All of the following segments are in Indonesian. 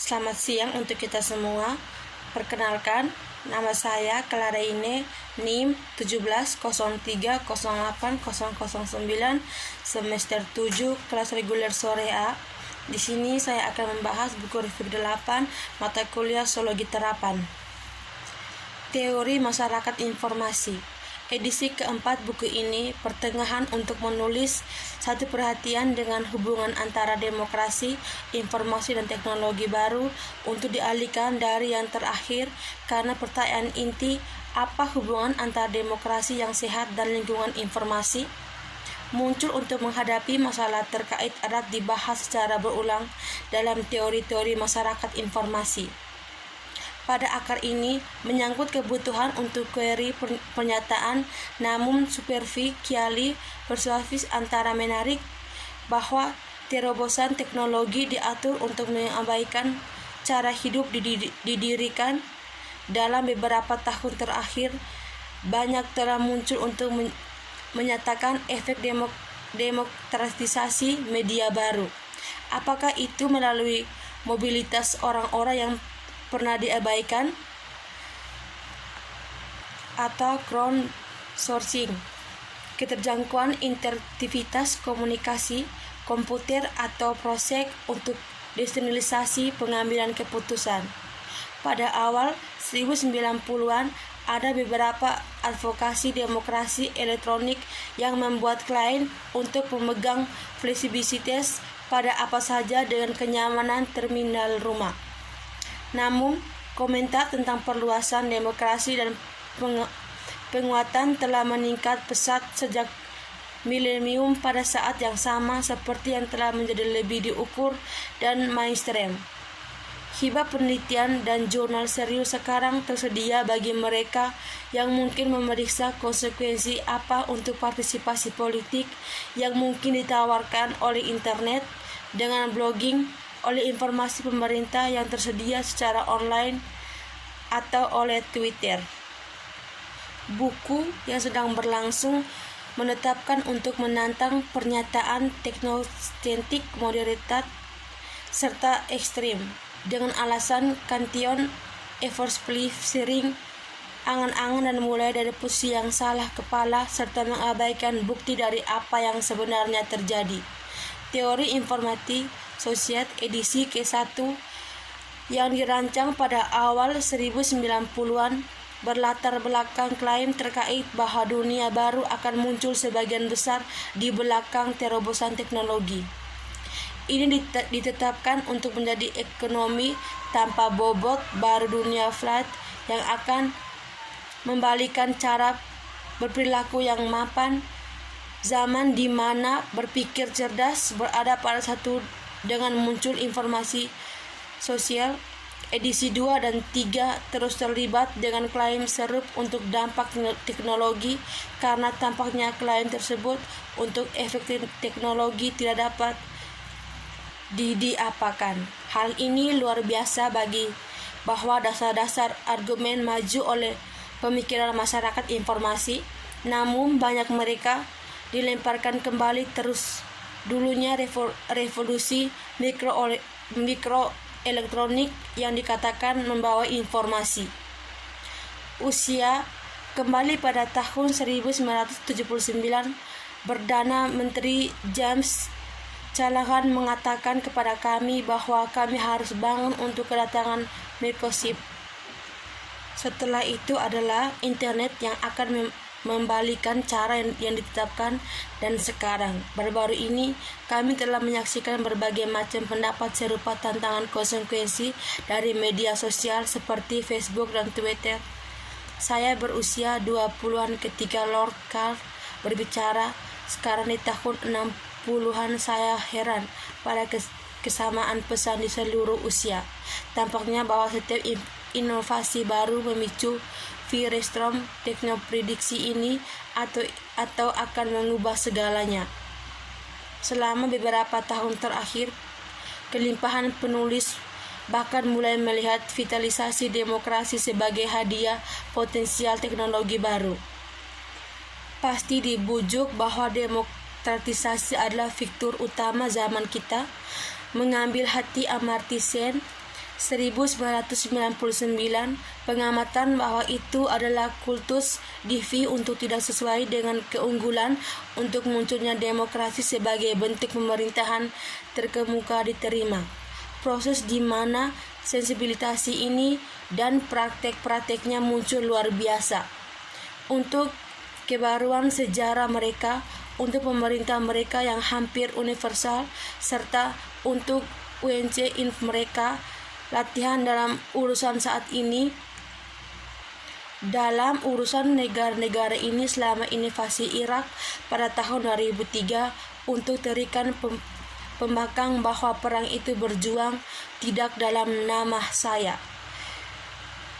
Selamat siang untuk kita semua. Perkenalkan, nama saya Claraine, NIM 1703080009, semester 7, kelas reguler sore A. Di sini saya akan membahas buku review 8, mata kuliah Sosiologi Terapan. Teori Masyarakat Informasi. Edisi keempat buku ini pertengahan untuk menulis satu perhatian dengan hubungan antara demokrasi, informasi, dan teknologi baru untuk dialihkan dari yang terakhir karena pertanyaan inti, apa hubungan antara demokrasi yang sehat dan lingkungan informasi? Muncul untuk menghadapi masalah terkait erat dibahas secara berulang dalam teori-teori masyarakat informasi. Pada akar ini menyangkut kebutuhan untuk query pernyataan, namun superficially persuasif antara menarik bahwa terobosan teknologi diatur untuk mengabaikan cara hidup didirikan. Dalam beberapa tahun terakhir, banyak telah muncul untuk menyatakan efek demokratisasi media baru. Apakah itu melalui mobilitas orang-orang yang pernah diabaikan atau crowdsourcing, keterjangkauan interaktivitas komunikasi komputer atau proses untuk desentralisasi pengambilan keputusan. Pada awal 1990-an ada beberapa advokasi demokrasi elektronik yang membuat klien untuk memegang fleksibilitas pada apa saja dengan kenyamanan terminal rumah. Namun, komentar tentang perluasan demokrasi dan penguatan telah meningkat pesat sejak milenium pada saat yang sama seperti yang telah menjadi lebih diukur dan mainstream. Hibah penelitian dan jurnal serius sekarang tersedia bagi mereka yang mungkin memeriksa konsekuensi apa untuk partisipasi politik yang mungkin ditawarkan oleh internet dengan blogging, oleh informasi pemerintah yang tersedia secara online atau oleh Twitter. Buku yang sedang berlangsung menetapkan untuk menantang pernyataan teknosentik moderitas serta ekstrim dengan alasan Kantion, effortlessly sharing, angan-angan dan mulai dari posisi yang salah kepala serta mengabaikan bukti dari apa yang sebenarnya terjadi. Teori Informasi Sosial edisi ke-1 yang dirancang pada awal 1990-an berlatar belakang klaim terkait bahwa dunia baru akan muncul sebagian besar di belakang terobosan teknologi. Ini ditetapkan untuk menjadi ekonomi tanpa bobot baru, dunia flat yang akan membalikan cara berperilaku yang mapan, zaman di mana berpikir cerdas berada pada satu dengan muncul informasi sosial. Edisi 2 dan 3 terus terlibat dengan klaim serup untuk dampak teknologi karena tampaknya klaim tersebut untuk efek teknologi tidak dapat diapakan. Hal ini luar biasa bagi bahwa dasar-dasar argumen maju oleh pemikiran masyarakat informasi, namun banyak mereka dilemparkan kembali terus dulunya revolusi mikroelektronik yang dikatakan membawa informasi. Usia kembali pada tahun 1979, Perdana Menteri James Callaghan mengatakan kepada kami bahwa kami harus bangun untuk kedatangan Microchip. Setelah itu adalah internet yang akan membalikan cara yang ditetapkan, dan sekarang baru-baru ini kami telah menyaksikan berbagai macam pendapat serupa tantangan konsekuensi dari media sosial seperti Facebook dan Twitter. Saya berusia 20-an ketika Lord Carr berbicara. Sekarang di tahun 60-an saya heran pada kesamaan pesan di seluruh usia. Tampaknya bahwa setiap inovasi baru memicu firestorm teknoprediksi ini atau akan mengubah segalanya. Selama beberapa tahun terakhir, kelimpahan penulis bahkan mulai melihat vitalisasi demokrasi sebagai hadiah potensial teknologi baru. Pasti dibujuk bahwa demokratisasi adalah fitur utama zaman kita, mengambil hati Amartya Sen, 1999, pengamatan bahwa itu adalah kultus divi untuk tidak sesuai dengan keunggulan untuk munculnya demokrasi sebagai bentuk pemerintahan terkemuka diterima. Proses di mana sensibilisasi ini dan praktek-prakteknya muncul luar biasa. Untuk kebaruan sejarah mereka, untuk pemerintah mereka yang hampir universal, serta untuk UNC Inf mereka, latihan dalam urusan saat ini, dalam urusan negara-negara ini selama invasi Irak pada tahun 2003 untuk terikan pembangkang bahwa perang itu berjuang tidak dalam nama saya.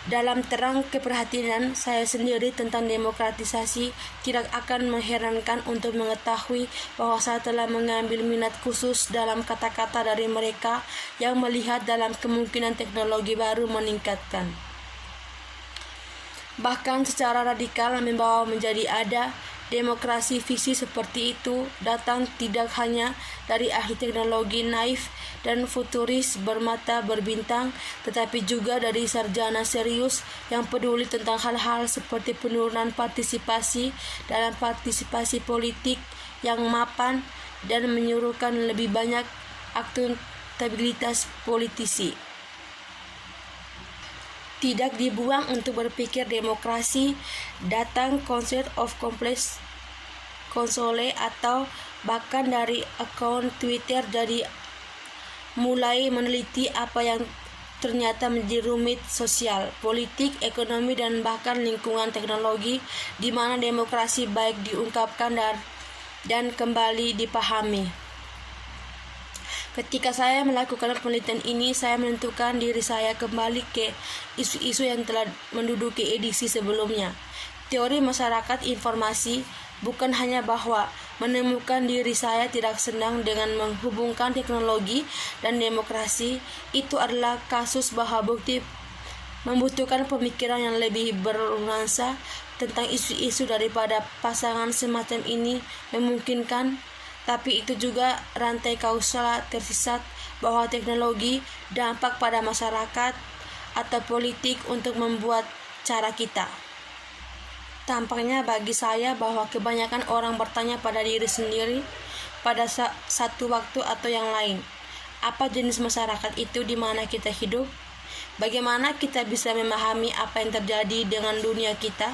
Dalam terang keprihatinan saya sendiri tentang demokratisasi, tidak akan mengherankan untuk mengetahui bahwa saya telah mengambil minat khusus dalam kata-kata dari mereka yang melihat dalam kemungkinan teknologi baru meningkatkan, bahkan secara radikal membawa menjadi ada. Demokrasi visi seperti itu datang tidak hanya dari ahli teknologi naif dan futuris bermata berbintang, tetapi juga dari sarjana serius yang peduli tentang hal-hal seperti penurunan partisipasi dalam partisipasi politik yang mapan dan menyuruhkan lebih banyak akuntabilitas politisi. Tidak dibuang untuk berpikir demokrasi, datang Concert of Complex Console atau bahkan dari akun Twitter, jadi mulai meneliti apa yang ternyata menjadi rumit sosial, politik, ekonomi, dan bahkan lingkungan teknologi di mana demokrasi baik diungkapkan dan kembali dipahami. Ketika saya melakukan penelitian ini, saya menentukan diri saya kembali ke isu-isu yang telah menduduki edisi sebelumnya. Teori masyarakat informasi bukan hanya bahwa menemukan diri saya tidak senang dengan menghubungkan teknologi dan demokrasi, itu adalah kasus bahwa bukti membutuhkan pemikiran yang lebih bernuansa tentang isu-isu daripada pasangan semacam ini memungkinkan. Tapi itu juga rantai kausal tersesat bahwa teknologi dampak pada masyarakat atau politik untuk membuat cara kita. Tampaknya bagi saya bahwa kebanyakan orang bertanya pada diri sendiri pada satu waktu atau yang lain, apa jenis masyarakat itu di mana kita hidup? Bagaimana kita bisa memahami apa yang terjadi dengan dunia kita?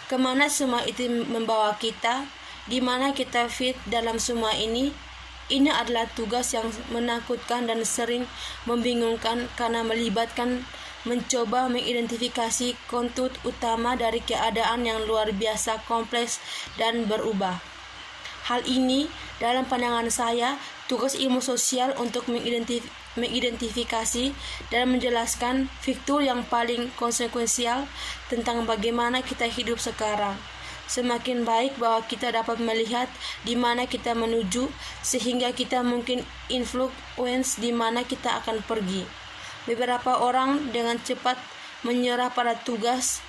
Kemana semua itu membawa kita? Di mana kita fit dalam semua ini? Ini adalah tugas yang menakutkan dan sering membingungkan karena melibatkan mencoba mengidentifikasi kontur utama dari keadaan yang luar biasa kompleks dan berubah. Hal ini dalam pandangan saya tugas ilmu sosial untuk mengidentifikasi dan menjelaskan fitur yang paling konsekuensial tentang bagaimana kita hidup sekarang. Semakin baik bahwa kita dapat melihat di mana kita menuju, sehingga kita mungkin influence di mana kita akan pergi. Beberapa orang dengan cepat menyerah pada tugas,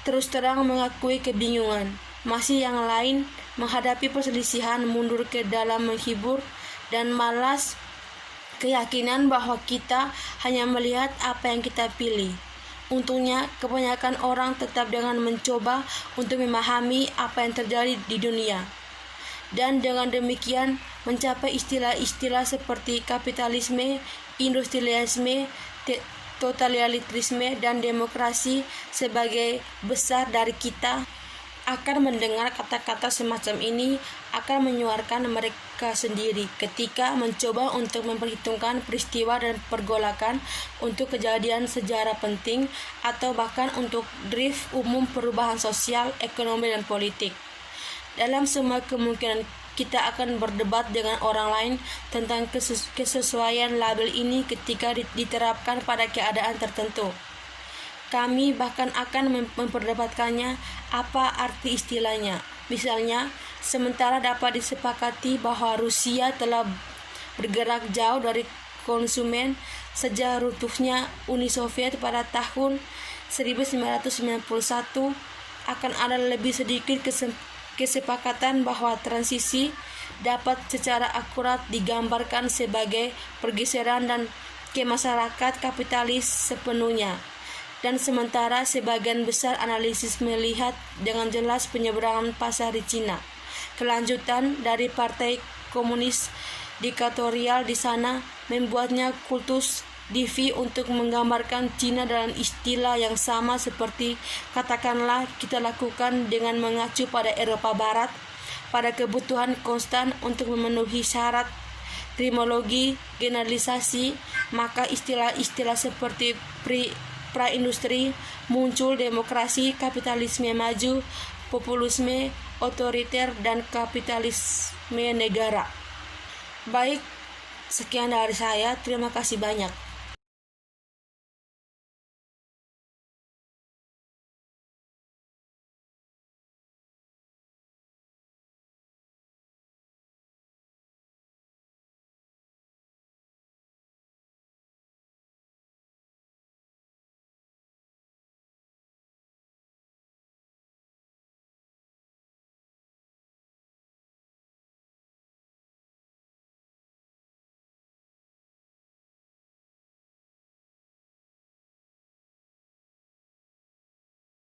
terus terang mengakui kebingungan. Masih yang lain menghadapi perselisihan mundur ke dalam menghibur dan malas keyakinan bahwa kita hanya melihat apa yang kita pilih. Untungnya, kebanyakan orang tetap dengan mencoba untuk memahami apa yang terjadi di dunia. Dan dengan demikian, mencapai istilah-istilah seperti kapitalisme, industrialisme, totalitarisme, dan demokrasi sebagai besar dari kita akan mendengar kata-kata semacam ini akan menyuarakan mereka sendiri ketika mencoba untuk memperhitungkan peristiwa dan pergolakan untuk kejadian sejarah penting atau bahkan untuk drift umum perubahan sosial, ekonomi, dan politik. Dalam semua kemungkinan kita akan berdebat dengan orang lain tentang kesesuaian label ini ketika diterapkan pada keadaan tertentu. Kami bahkan akan memperdebatkannya apa arti istilahnya. Misalnya, sementara dapat disepakati bahwa Rusia telah bergerak jauh dari konsumen sejak runtuhnya Uni Soviet pada tahun 1991, akan ada lebih sedikit kesepakatan bahwa transisi dapat secara akurat digambarkan sebagai pergeseran dan ke masyarakat kapitalis sepenuhnya. Dan sementara sebagian besar analisis melihat dengan jelas penyeberangan pasar di Cina. Kelanjutan dari Partai Komunis diktatorial di sana membuatnya kultus divi untuk menggambarkan Cina dalam istilah yang sama seperti katakanlah kita lakukan dengan mengacu pada Eropa Barat, pada kebutuhan konstan untuk memenuhi syarat trimologi generalisasi, maka istilah-istilah seperti pra-industri muncul, demokrasi, kapitalisme maju, populisme otoriter, dan kapitalisme negara. Baik, sekian dari saya. Terima kasih banyak.